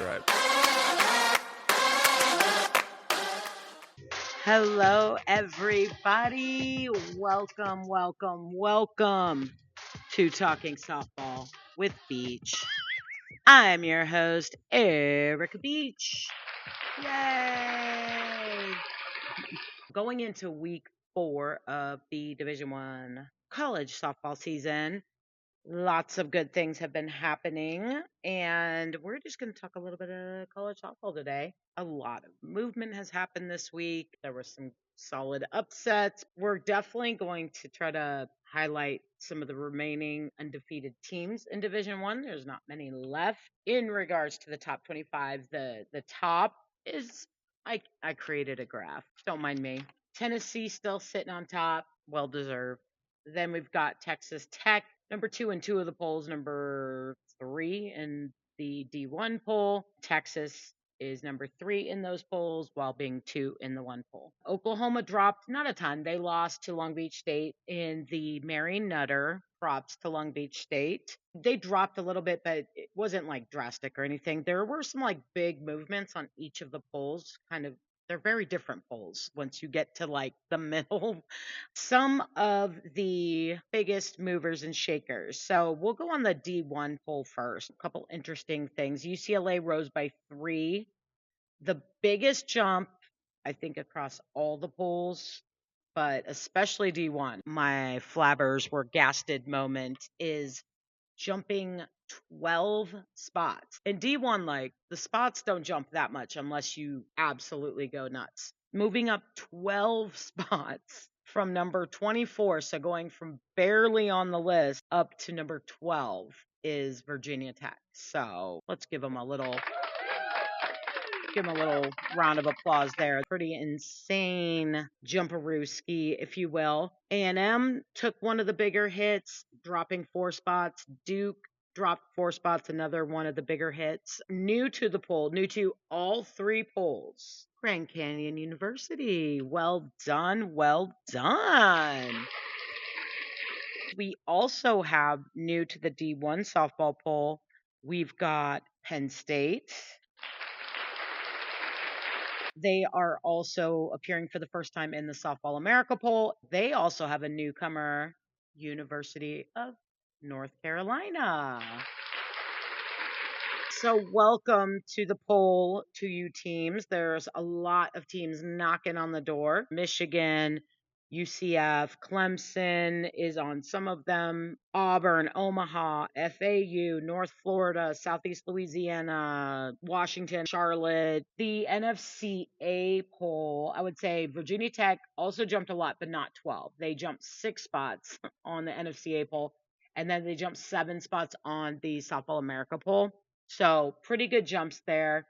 right. Hello, everybody. Welcome to Talking Softball with Beach. I'm your host, Erica Beach. Yay! Going into week 4 of the Division One college softball season, lots of good things have been happening, and we're just going to talk a little bit of college softball today. A lot of movement has happened this week. There were some solid upsets. We're definitely going to try to highlight some of the remaining undefeated teams in Division One. There's not many left. In regards to the top 25, the top is I created a graph. Don't mind me. Tennessee still sitting on top, well deserved. Then we've got Texas Tech, number 2 in 2 of the polls, number 3 in the D1 poll. Texas is number 3 in those polls while being 2 in the 1 poll. Oklahoma dropped not a ton. They lost to Long Beach State in the Mary Nutter. Props to Long Beach State. They dropped a little bit, but it wasn't like drastic or anything. There were some like big movements on each of the polls, kind of they're very different polls once you get to like the middle. Some of the biggest movers and shakers. So we'll go on the D1 poll first. A couple interesting things. UCLA rose by 3. The biggest jump, I think, across all the polls, but especially D1, my flabbers were gasted moment is jumping 12 spots. In D1, like the spots don't jump that much unless you absolutely go nuts. Moving up 12 spots from number 24, so going from barely on the list up to number 12 is Virginia Tech. So let's give them a little round of applause there. Pretty insane jumperooski, if you will. A&M took one of the bigger hits, dropping 4 spots. Duke dropped 4 spots, another one of the bigger hits. New to the poll, new to all 3 polls. Grand Canyon University. Well done, well done. We also have new to the D1 softball poll. We've got Penn State. They are also appearing for the first time in the Softball America poll. They also have a newcomer, University of North Carolina. So welcome to the poll to you teams. There's a lot of teams knocking on the door. Michigan, UCF, Clemson is on some of them. Auburn, Omaha, FAU, North Florida, Southeast Louisiana, Washington, Charlotte. The NCAA poll, I would say Virginia Tech also jumped a lot, but not 12. They jumped 6 spots on the NCAA poll, and then they jumped 7 spots on the Softball America poll. So pretty good jumps there.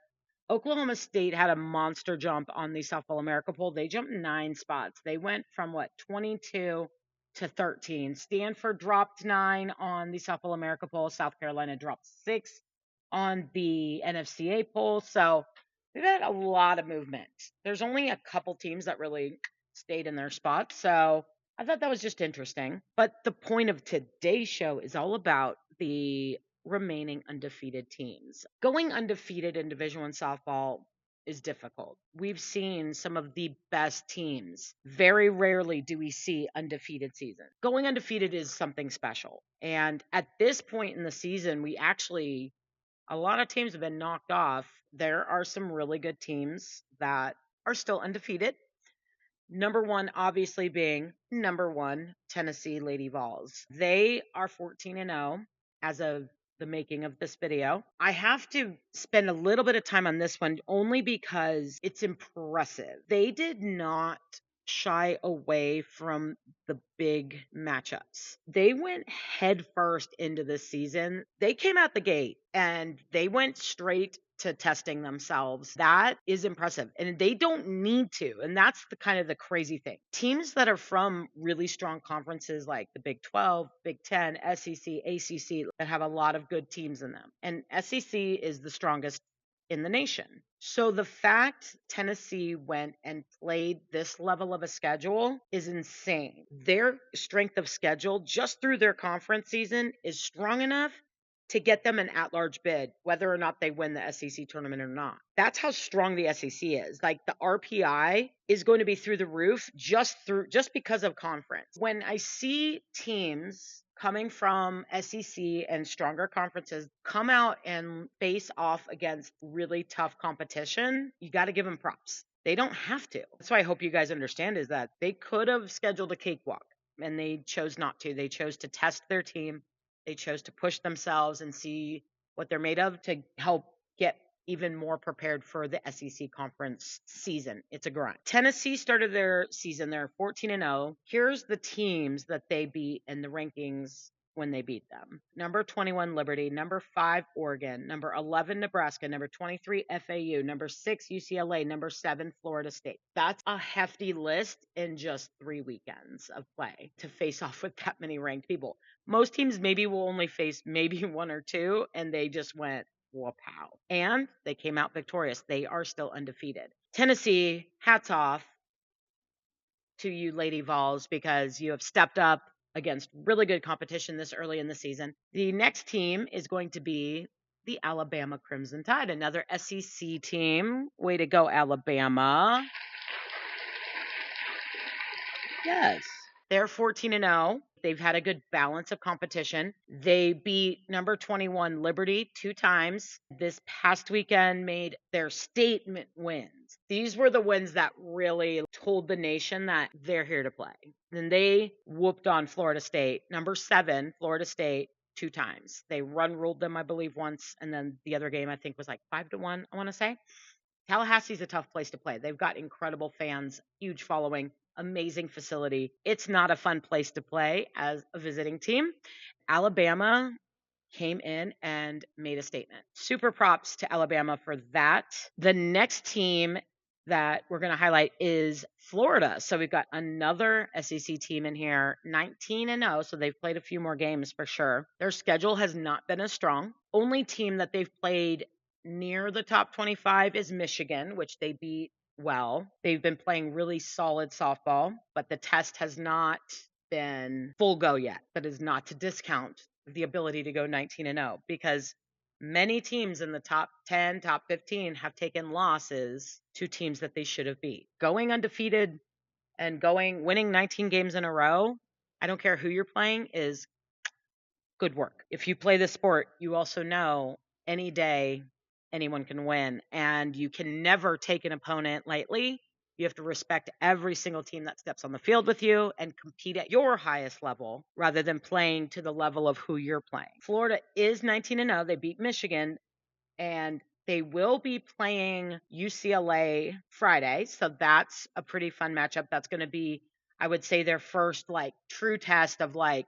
Oklahoma State had a monster jump on the Softball America poll. They jumped 9 spots. They went from 22 to 13. Stanford dropped 9 on the Softball America poll. South Carolina dropped 6 on the NCAA poll. So we've had a lot of movement. There's only a couple teams that really stayed in their spots. So I thought that was just interesting. But the point of today's show is all about the remaining undefeated teams. Going undefeated in Division One softball is difficult. We've seen some of the best teams. Very rarely do we see undefeated seasons. Going undefeated is something special. And at this point in the season, a lot of teams have been knocked off. There are some really good teams that are still undefeated. Number 1, obviously being number 1, Tennessee Lady Vols. They are 14-0 as of the making of this video. I have to spend a little bit of time on this one only because it's impressive. They did not shy away from the big matchups. They went headfirst into this season. They came out the gate and they went straight to testing themselves. That is impressive. And they don't need to. And that's the kind of the crazy thing. Teams that are from really strong conferences like the Big 12, Big 10, SEC, ACC that have a lot of good teams in them. And SEC is the strongest in the nation. So the fact Tennessee went and played this level of a schedule is insane. Their strength of schedule just through their conference season is strong enough to get them an at-large bid, whether or not they win the SEC tournament or not. That's how strong the SEC is. Like the RPI is going to be through the roof just because of conference. When I see teams coming from SEC and stronger conferences come out and face off against really tough competition, you got to give them props. They don't have to. That's why I hope you guys understand is that they could have scheduled a cakewalk and they chose not to. They chose to test their team. They chose to push themselves and see what they're made of to help get even more prepared for the SEC conference season. It's a grind. Tennessee started their season. They're 14-0. Here's the teams that they beat in the rankings when they beat them. Number 21, Liberty. Number 5, Oregon. Number 11, Nebraska. Number 23, FAU. Number 6, UCLA. Number 7, Florida State. That's a hefty list in just 3 weekends of play to face off with that many ranked people. Most teams maybe will only face maybe 1 or 2, and they just went, wow. And they came out victorious. They are still undefeated. Tennessee, hats off to you, Lady Vols, because you have stepped up against really good competition this early in the season. The next team is going to be the Alabama Crimson Tide, another SEC team. Way to go, Alabama. Yes. They're 14-0. They've had a good balance of competition. They beat number 21 Liberty 2 times. This past weekend made their statement wins. These were the wins that really told the nation that they're here to play. Then they whooped on Florida State. Number 7, Florida State, 2 times. They ruled them, I believe, once, and then the other game I think was like 5-1, I want to say. Tallahassee's a tough place to play. They've got incredible fans, huge following, amazing facility. It's not a fun place to play as a visiting team. Alabama came in and made a statement. Super props to Alabama for that. The next team that we're going to highlight is Florida. So we've got another SEC team in here, 19-0. So they've played a few more games for sure. Their schedule has not been as strong. Only team that they've played near the top 25 is Michigan, which they beat well. They've been playing really solid softball, but the test has not been full go yet. That is not to discount the ability to go 19-0 because many teams in the top 10, top 15 have taken losses to teams that they should have beat. Going undefeated and winning 19 games in a row, I don't care who you're playing, is good work. If you play the sport, you also know any day anyone can win, and you can never take an opponent lightly. You have to respect every single team that steps on the field with you and compete at your highest level rather than playing to the level of who you're playing. Florida is 19-0. They beat Michigan, and they will be playing UCLA Friday, so that's a pretty fun matchup. That's going to be, I would say, their first true test of the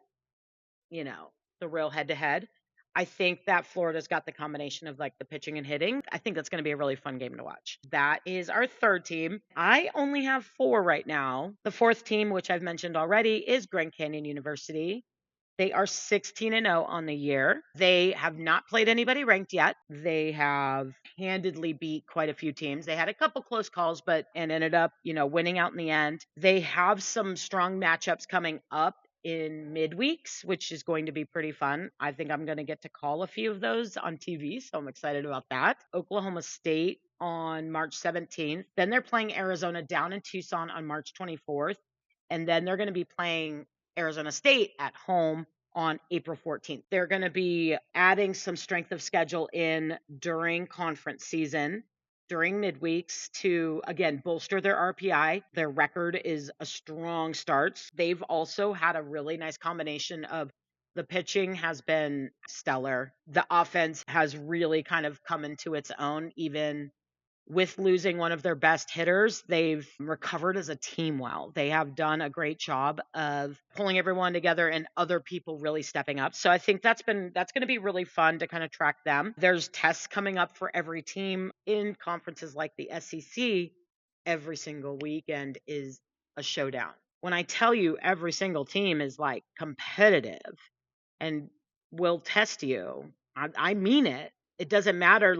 real head-to-head. I think that Florida's got the combination of the pitching and hitting. I think that's going to be a really fun game to watch. That is our third team. I only have 4 right now. The fourth team, which I've mentioned already, is Grand Canyon University. They are 16-0 on the year. They have not played anybody ranked yet. They have handedly beat quite a few teams. They had a couple close calls, and ended up, winning out in the end. They have some strong matchups coming up in midweeks, which is going to be pretty fun. I think I'm going to get to call a few of those on TV, so I'm excited about that. Oklahoma State on March 17th. Then they're playing Arizona down in Tucson on March 24th. And then they're going to be playing Arizona State at home on April 14th. They're going to be adding some strength of schedule in during conference season, during midweeks to, again, bolster their RPI. Their record is a strong start. They've also had a really nice combination of the pitching has been stellar. The offense has really kind of come into its own, even with losing one of their best hitters. They've recovered as a team well. They have done a great job of pulling everyone together and other people really stepping up. So I think that's going to be really fun to kind of track them. There's tests coming up for every team in conferences like the SEC. Every single weekend is a showdown. When I tell you every single team is competitive and will test you, I mean it. It doesn't matter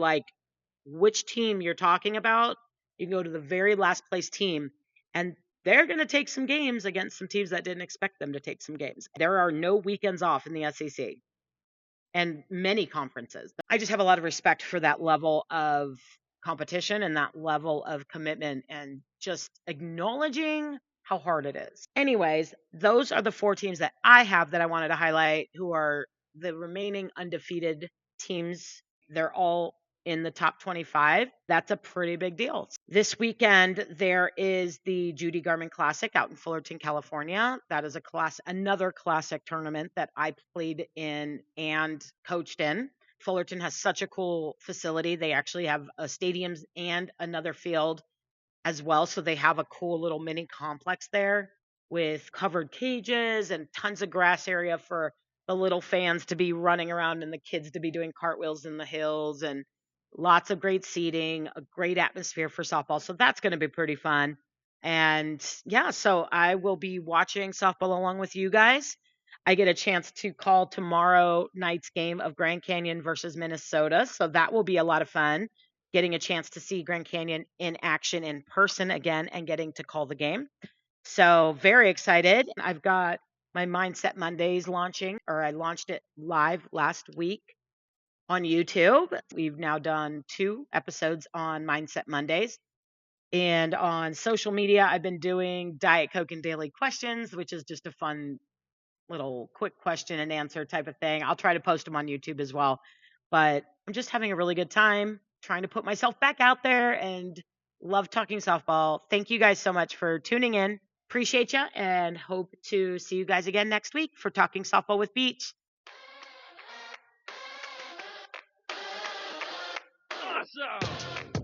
which team you're talking about. You can go to the very last place team, and they're going to take some games against some teams that didn't expect them to take some games. There are no weekends off in the SEC. and many conferences. I just have a lot of respect for that level of competition and that level of commitment and just acknowledging how hard it is. Anyways, those are the 4 teams that I have that I wanted to highlight who are the remaining undefeated teams. They're all in the top 25. That's a pretty big deal. This weekend, there is the Judy Garman Classic out in Fullerton, California. That is another classic tournament that I played in and coached in. Fullerton has such a cool facility. They actually have a stadium and another field as well. So they have a cool little mini complex there with covered cages and tons of grass area for the little fans to be running around and the kids to be doing cartwheels in the hills, and lots of great seating, a great atmosphere for softball. So that's going to be pretty fun. And yeah, so I will be watching softball along with you guys. I get a chance to call tomorrow night's game of Grand Canyon versus Minnesota. So that will be a lot of fun, getting a chance to see Grand Canyon in action in person again and getting to call the game. So very excited. I've got my Mindset Mondays launching, or I launched it live last week on YouTube. We've now done 2 episodes on Mindset Mondays. And on social media, I've been doing Diet Coke and Daily Questions, which is just a fun little quick question and answer type of thing. I'll try to post them on YouTube as well. But I'm just having a really good time trying to put myself back out there and love talking softball. Thank you guys so much for tuning in. Appreciate you and hope to see you guys again next week for Talking Softball with Beach. Awesome!